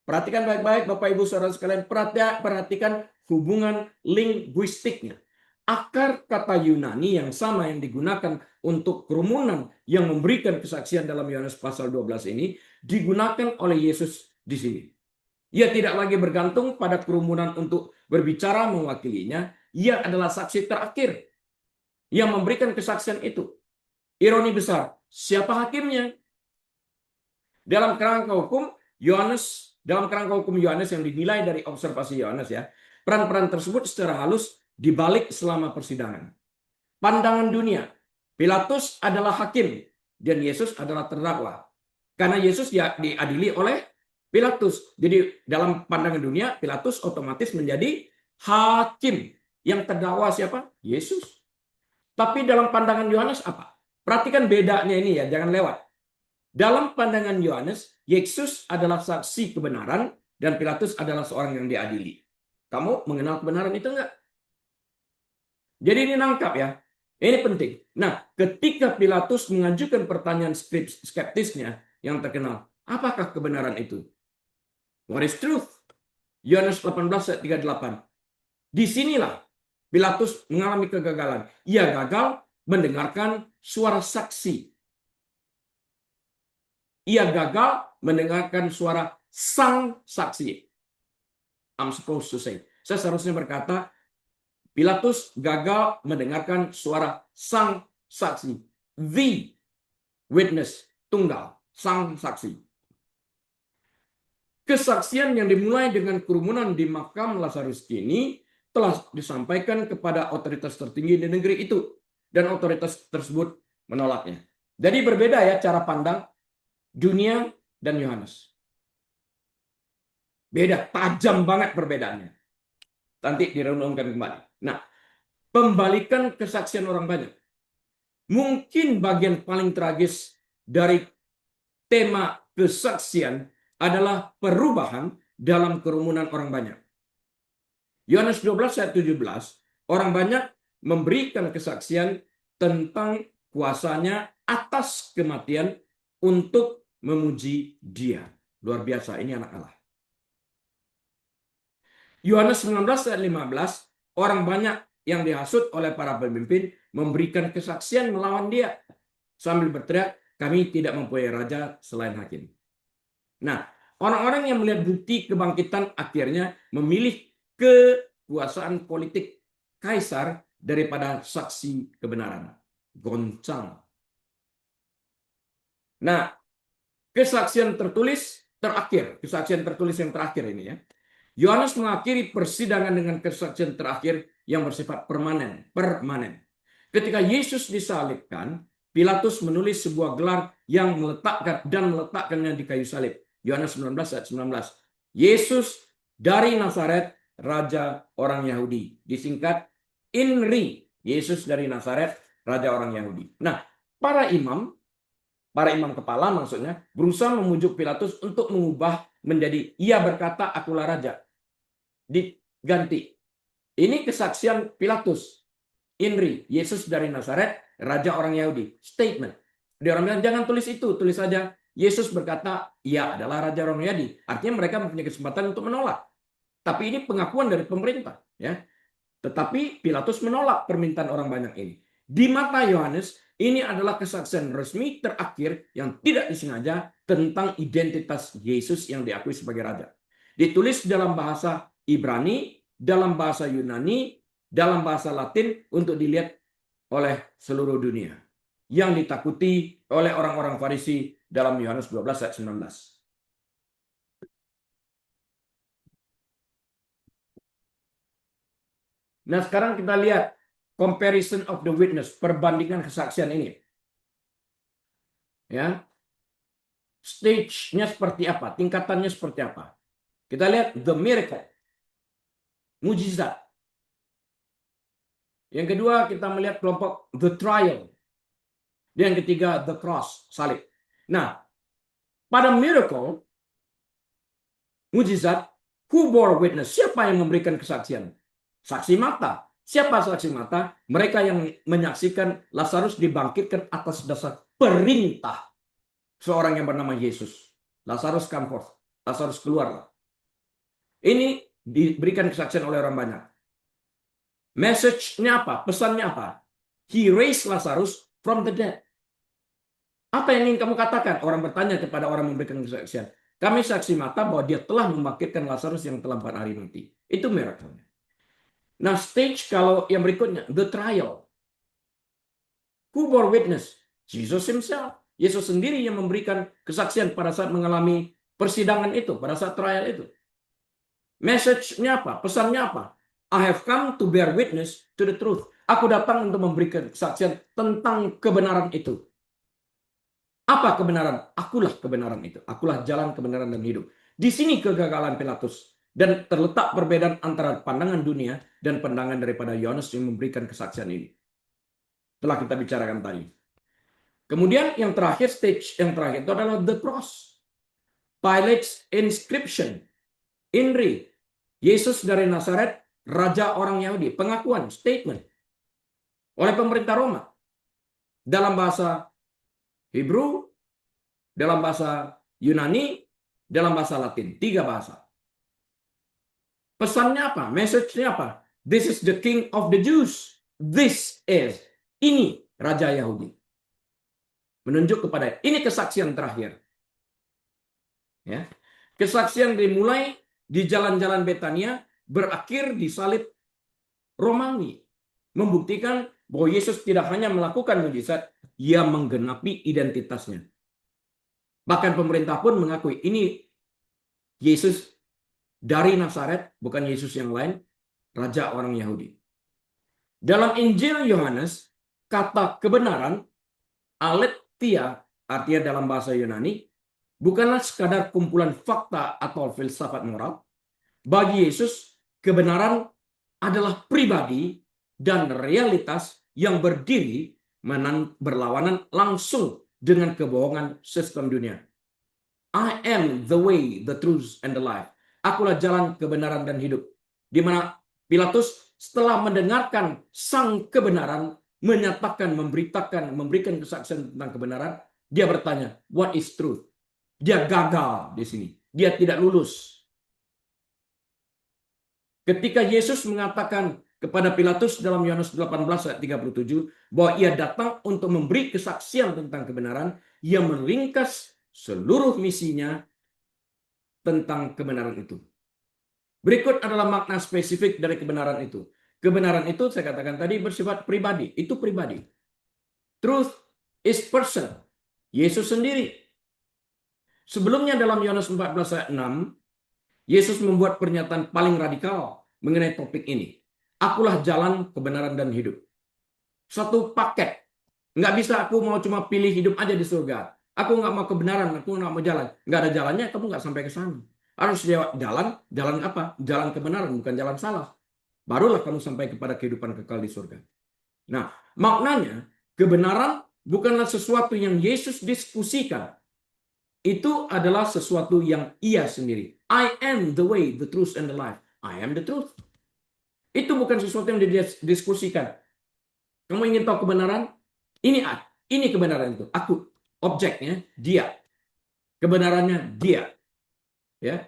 Perhatikan baik-baik Bapak Ibu Saudara sekalian, perhatikan hubungan linguistiknya. Akar kata Yunani yang sama yang digunakan untuk kerumunan yang memberikan kesaksian dalam Yohanes pasal 12 ini digunakan oleh Yesus di sini. Ia tidak lagi bergantung pada kerumunan untuk berbicara mewakilinya. Ia adalah saksi terakhir yang memberikan kesaksian itu. Ironi besar, siapa hakimnya? Dalam kerangka hukum Yohanes yang dinilai dari observasi Yohanes ya, peran-peran tersebut secara halus dibalik selama persidangan. Pandangan dunia, Pilatus adalah hakim dan Yesus adalah terdakwa. Karena Yesus diadili oleh Pilatus. Jadi dalam pandangan dunia, Pilatus otomatis menjadi hakim. Yang terdakwa siapa? Yesus. Tapi dalam pandangan Yohanes apa? Perhatikan bedanya ini ya, jangan lewat. Dalam pandangan Yohanes, Yesus adalah saksi kebenaran dan Pilatus adalah seorang yang diadili. Kamu mengenal kebenaran itu enggak? Jadi ini nangkap ya. Ini penting. Nah, ketika Pilatus mengajukan pertanyaan skeptisnya yang terkenal, apakah kebenaran itu? What is truth? Yohanes 18 ayat 38. Disinilah Pilatus mengalami kegagalan. Ia gagal mendengarkan suara saksi. Ia gagal mendengarkan suara sang saksi. I'm supposed to say. Saya seharusnya berkata, Pilatus gagal mendengarkan suara sang saksi. The witness, tunggal, sang saksi. Kesaksian yang dimulai dengan kerumunan di makam Lazarus ini telah disampaikan kepada otoritas tertinggi di negeri itu. Dan otoritas tersebut menolaknya. Jadi berbeda ya cara pandang dunia dan Yohanes. Beda, tajam banget perbedaannya. Nanti direnungkan kembali. Nah, pembalikan kesaksian orang banyak. Mungkin bagian paling tragis dari tema kesaksian adalah perubahan dalam kerumunan orang banyak. Yohanes 12 ayat 17, orang banyak memberikan kesaksian tentang kuasanya atas kematian untuk memuji Dia. Luar biasa, ini anak Allah. Yohanes 19 ayat 15, orang banyak yang dihasut oleh para pemimpin memberikan kesaksian melawan Dia sambil berteriak, kami tidak mempunyai raja selain hakim. Nah, orang-orang yang melihat bukti kebangkitan akhirnya memilih kekuasaan politik kaisar daripada saksi kebenaran. Goncang. Nah, kesaksian tertulis yang terakhir ini ya. Yohanes mengakhiri persidangan dengan kesaksian terakhir yang bersifat permanen. Ketika Yesus disalibkan, Pilatus menulis sebuah gelar yang meletakkannya di kayu salib. Yohanes 19 ayat 19. Yesus dari Nazaret, Raja orang Yahudi. Disingkat INRI. Yesus dari Nazaret, Raja orang Yahudi. Nah, para imam kepala maksudnya berusaha memujuk Pilatus untuk mengubah menjadi ia berkata akulah raja. Diganti. Ini kesaksian Pilatus. INRI, Yesus dari Nazaret, Raja orang Yahudi. Statement. Dia orang bilang, jangan tulis itu, tulis saja Yesus berkata, ia adalah Raja Orang Yahudi. Artinya mereka mempunyai kesempatan untuk menolak. Tapi ini pengakuan dari pemerintah, ya. Tetapi Pilatus menolak permintaan orang banyak ini. Di mata Yohanes, ini adalah kesaksian resmi terakhir yang tidak disengaja tentang identitas Yesus yang diakui sebagai raja. Ditulis dalam bahasa Ibrani, dalam bahasa Yunani, dalam bahasa Latin untuk dilihat oleh seluruh dunia. Yang ditakuti oleh orang-orang Farisi dalam Yohanes 12 ayat 19. Nah, sekarang kita lihat comparison of the witness, perbandingan kesaksian ini. Ya. Stage-nya seperti apa? Tingkatannya seperti apa? Kita lihat the miracle, mujizat. Yang kedua, kita melihat kelompok the trial. Dan yang ketiga, the cross, salib. Nah, pada miracle, mujizat, who bore witness? Siapa yang memberikan kesaksian? Saksi mata. Siapa saksi mata? Mereka yang menyaksikan Lazarus dibangkitkan atas dasar perintah seorang yang bernama Yesus. Lazarus come forth. Lazarus keluarlah. Ini diberikan kesaksian oleh orang banyak. Message-nya apa? Pesannya apa? He raised Lazarus from the dead. Apa yang ingin kamu katakan? Orang bertanya kepada orang memberikan kesaksian. Kami saksi mata bahwa dia telah membangkitkan Lazarus yang telah 4 hari mati. Itu miracle-nya. Nah, stage kalau yang berikutnya, the trial. Who bore witness? Jesus himself. Yesus sendiri yang memberikan kesaksian pada saat mengalami persidangan itu, pada saat trial itu. Message-nya apa? Pesannya apa? I have come to bear witness to the truth. Aku datang untuk memberikan kesaksian tentang kebenaran itu. Apa kebenaran? Akulah kebenaran itu. Akulah jalan kebenaran dan hidup. Di sini kegagalan Pilatus. Dan terletak perbedaan antara pandangan dunia dan pandangan daripada Yohanes yang memberikan kesaksian ini. Telah kita bicarakan tadi. Kemudian yang terakhir, stage yang terakhir itu adalah the cross. Pilate's inscription. INRI. Yesus dari Nazaret, Raja orang Yahudi. Pengakuan, statement. Oleh pemerintah Roma. Dalam bahasa Hebrew, dalam bahasa Yunani, dalam bahasa Latin. 3 bahasa. Pesannya apa? Message-nya apa? This is the King of the Jews. This is. Ini Raja Yahudi. Menunjuk kepada ini kesaksian terakhir. Ya. Kesaksian dimulai di jalan-jalan Betania, berakhir di salib Romawi. Membuktikan bahwa Yesus tidak hanya melakukan mujizat, ia menggenapi identitasnya. Bahkan pemerintah pun mengakui ini Yesus dari Nazaret, bukan Yesus yang lain, Raja orang Yahudi. Dalam Injil Yohanes, kata kebenaran, aletheia, artinya dalam bahasa Yunani, bukanlah sekadar kumpulan fakta atau filsafat moral. Bagi Yesus, kebenaran adalah pribadi dan realitas yang berdiri berlawanan langsung dengan kebohongan sistem dunia. I am the way, the truth, and the life. Akulah jalan, kebenaran, dan hidup. Di mana Pilatus setelah mendengarkan sang kebenaran, menyatakan, memberitakan, memberikan kesaksian tentang kebenaran, dia bertanya, what is truth? Dia gagal di sini. Dia tidak lulus. Ketika Yesus mengatakan kepada Pilatus dalam Yohanes 18 ayat 37 bahwa ia datang untuk memberi kesaksian tentang kebenaran, ia meringkas seluruh misinya tentang kebenaran itu. Berikut adalah makna spesifik dari kebenaran itu. Kebenaran itu saya katakan tadi bersifat pribadi. Itu pribadi. Truth is person. Yesus sendiri. Sebelumnya dalam Yohanes 14 ayat 6, Yesus membuat pernyataan paling radikal mengenai topik ini. Akulah jalan, kebenaran, dan hidup. Satu paket. Nggak bisa aku mau cuma pilih hidup aja di surga. Aku nggak mau kebenaran, aku nggak mau jalan. Nggak ada jalannya, kamu nggak sampai ke sana. Harus jalan apa? Jalan kebenaran, bukan jalan salah. Barulah kamu sampai kepada kehidupan kekal di surga. Nah, maknanya kebenaran bukanlah sesuatu yang Yesus diskusikan. Itu adalah sesuatu yang ia sendiri. I am the way, the truth, and the life. I am the truth. Itu bukan sesuatu yang didiskusikan. Kamu ingin tahu kebenaran? Ini kebenaran itu. Aku. objeknya dia, kebenarannya dia. Ya,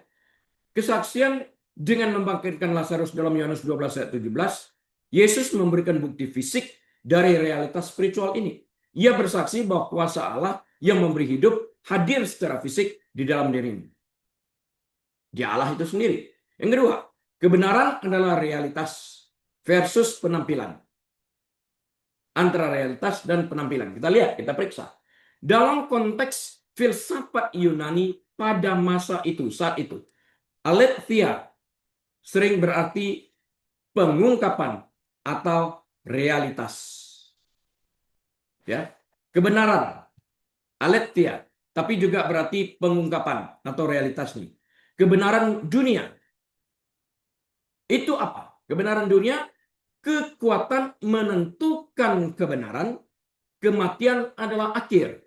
kesaksian dengan membangkitkan Lazarus dalam Yohanes 12 ayat 17, Yesus memberikan bukti fisik dari realitas spiritual ini. Ia bersaksi bahwa kuasa Allah yang memberi hidup hadir secara fisik di dalam dirinya. Dia Allah itu sendiri. Yang kedua, kebenaran adalah realitas versus penampilan. Antara realitas dan penampilan. Kita lihat, kita periksa. Dalam konteks filsafat Yunani pada masa itu, saat itu, aletheia sering berarti pengungkapan atau realitas. Ya, kebenaran, aletheia, tapi juga berarti pengungkapan atau realitas nih. Kebenaran dunia. Itu apa? Kebenaran dunia, kekuatan menentukan kebenaran, kematian adalah akhir,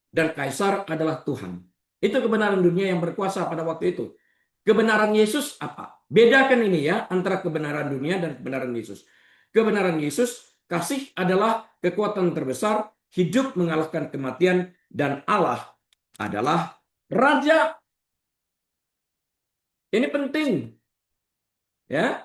dan kaisar adalah Tuhan. Itu kebenaran dunia yang berkuasa pada waktu itu. Kebenaran Yesus apa? Bedakan ini ya, antara kebenaran dunia dan kebenaran Yesus. Kebenaran Yesus, kasih adalah kekuatan terbesar, hidup mengalahkan kematian, dan Allah adalah Raja. Ini penting. Ya.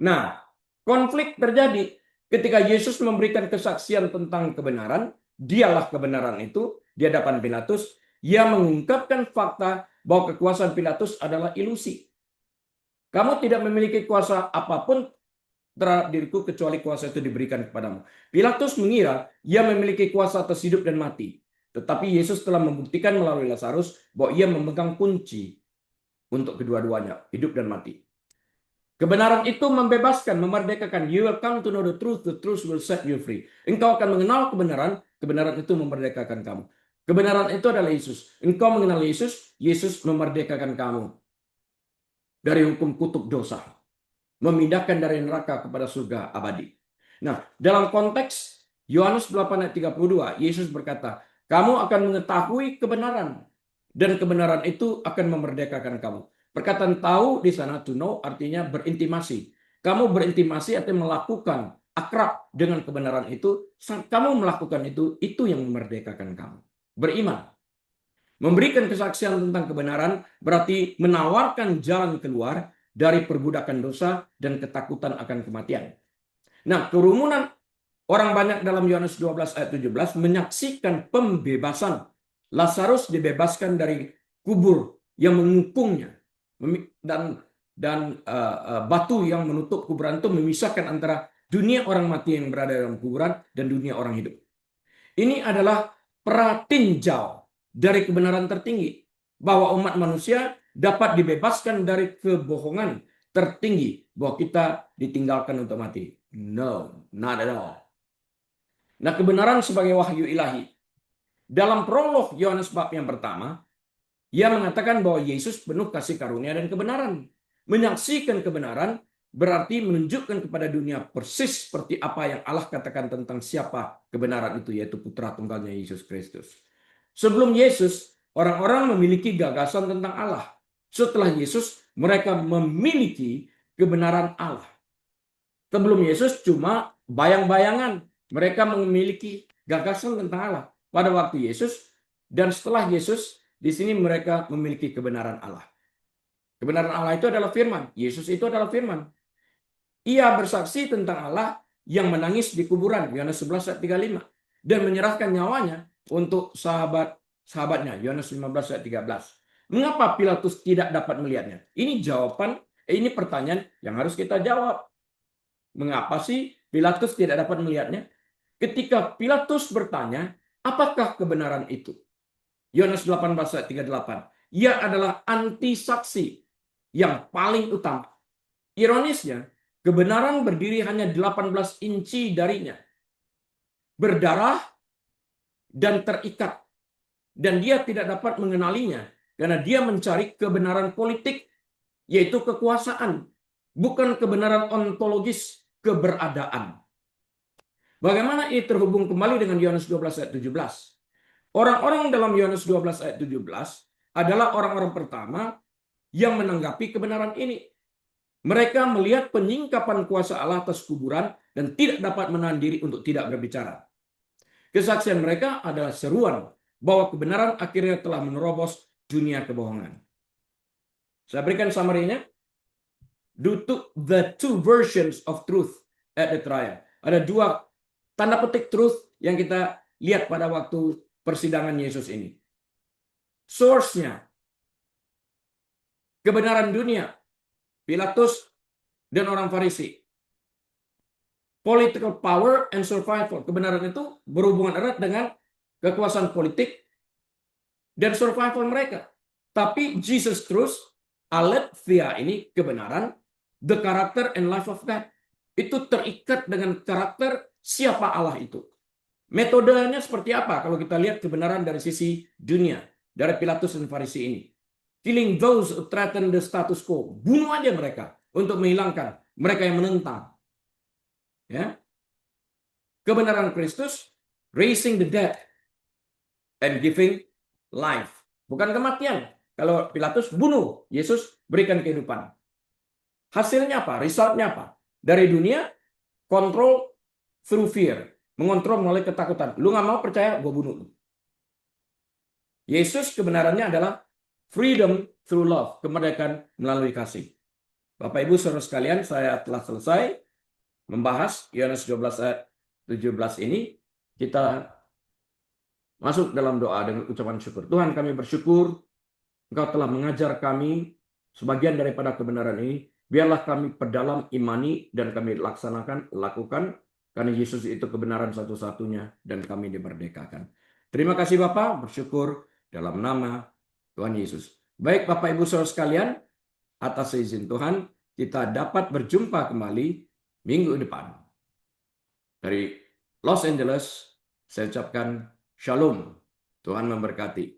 Nah, konflik terjadi ketika Yesus memberikan kesaksian tentang kebenaran, dialah kebenaran itu di hadapan Pilatus, ia mengungkapkan fakta bahwa kekuasaan Pilatus adalah ilusi. Kamu tidak memiliki kuasa apapun terhadap diriku kecuali kuasa itu diberikan kepadamu. Pilatus mengira ia memiliki kuasa atas hidup dan mati. Tetapi Yesus telah membuktikan melalui Lazarus bahwa ia memegang kunci untuk kedua-duanya, hidup dan mati. Kebenaran itu membebaskan, memerdekakan. You will come to know the truth will set you free. Engkau akan mengenal kebenaran, kebenaran itu memerdekakan kamu. Kebenaran itu adalah Yesus. Engkau mengenal Yesus, Yesus memerdekakan kamu dari hukum kutuk dosa. Memindahkan dari neraka kepada surga abadi. Nah, dalam konteks Yohanes 8 ayat 32, Yesus berkata, kamu akan mengetahui kebenaran, dan kebenaran itu akan memerdekakan kamu. Perkataan tahu di sana, to know, artinya berintimasi. Kamu berintimasi atau melakukan akrab dengan kebenaran itu, kamu melakukan itu yang memerdekakan kamu. Beriman. Memberikan kesaksian tentang kebenaran berarti menawarkan jalan keluar dari perbudakan dosa dan ketakutan akan kematian. Nah, kerumunan orang banyak dalam Yohanes 12 ayat 17 menyaksikan pembebasan. Lazarus dibebaskan dari kubur yang mengungkungnya, dan batu yang menutup kuburan itu memisahkan antara dunia orang mati yang berada dalam kuburan dan dunia orang hidup. Ini adalah pratinjau dari kebenaran tertinggi, bahwa umat manusia dapat dibebaskan dari kebohongan tertinggi bahwa kita ditinggalkan untuk mati. No, not at all. Nah, kebenaran sebagai wahyu ilahi. Dalam prolog Yohanes bab yang pertama, ia mengatakan bahwa Yesus penuh kasih karunia dan kebenaran. Menyaksikan kebenaran berarti menunjukkan kepada dunia persis seperti apa yang Allah katakan tentang siapa kebenaran itu, yaitu Putra Tunggalnya Yesus Kristus. Sebelum Yesus, orang-orang memiliki gagasan tentang Allah. Setelah Yesus, mereka memiliki kebenaran Allah. Sebelum Yesus cuma bayang-bayangan. Mereka memiliki gagasan tentang Allah. Pada waktu Yesus dan setelah Yesus, di sini mereka memiliki kebenaran Allah. Kebenaran Allah itu adalah firman. Yesus itu adalah firman. Ia bersaksi tentang Allah yang menangis di kuburan, Yohanes 11 ayat 35. Dan menyerahkan nyawanya untuk sahabat-sahabatnya, Yohanes 15 ayat 13. Mengapa Pilatus tidak dapat melihatnya? Ini ini pertanyaan yang harus kita jawab. Mengapa sih Pilatus tidak dapat melihatnya? Ketika Pilatus bertanya, apakah kebenaran itu? Yohanes 18 ayat 38. Ia adalah anti saksi yang paling utama. Ironisnya, kebenaran berdiri hanya 18 inci darinya. Berdarah dan terikat. Dan dia tidak dapat mengenalinya karena dia mencari kebenaran politik, yaitu kekuasaan, bukan kebenaran ontologis keberadaan. Bagaimana ini terhubung kembali dengan Yohanes 12 ayat 17? Orang-orang dalam Yohanes 12 ayat 17 adalah orang-orang pertama yang menanggapi kebenaran ini. Mereka melihat penyingkapan kuasa Allah atas kuburan dan tidak dapat menahan diri untuk tidak berbicara. Kesaksian mereka adalah seruan bahwa kebenaran akhirnya telah menerobos dunia kebohongan. Saya berikan summary-nya. The two versions of truth at the trial. Ada dua tanda petik truth yang kita lihat pada waktu persidangan Yesus ini. Source-nya, kebenaran dunia, Pilatus dan orang Farisi. Political power and survival. Kebenaran itu berhubungan erat dengan kekuasaan politik dan survival mereka. Tapi Jesus truth, aletheia ini kebenaran, the character and life of God. Itu terikat dengan karakter siapa Allah itu. Metodenya seperti apa kalau kita lihat kebenaran dari sisi dunia, dari Pilatus dan Farisi ini. Killing those who threaten the status quo. Bunuh aja mereka untuk menghilangkan mereka yang menentang. Ya. Kebenaran Kristus, raising the dead and giving life. Bukan kematian. Kalau Pilatus bunuh, Yesus berikan kehidupan. Hasilnya apa? Resultnya apa? Dari dunia, control through fear. Mengontrol melalui ketakutan. Lu nggak mau percaya, gue bunuh lu. Yesus kebenarannya adalah freedom through love. Kemerdekaan melalui kasih. Bapak Ibu saudara sekalian, saya telah selesai membahas Yohanes 12 ayat 17 ini. Kita masuk dalam doa dengan ucapan syukur. Tuhan, kami bersyukur Engkau telah mengajar kami sebagian daripada kebenaran ini. Biarlah kami perdalam, imani, dan kami lakukan, karena Yesus itu kebenaran satu-satunya, dan kami dimerdekakan. Terima kasih Bapak, bersyukur dalam nama Tuhan Yesus. Baik Bapak Ibu saudara sekalian, atas izin Tuhan, kita dapat berjumpa kembali minggu depan. Dari Los Angeles, saya ucapkan Shalom. Tuhan memberkati.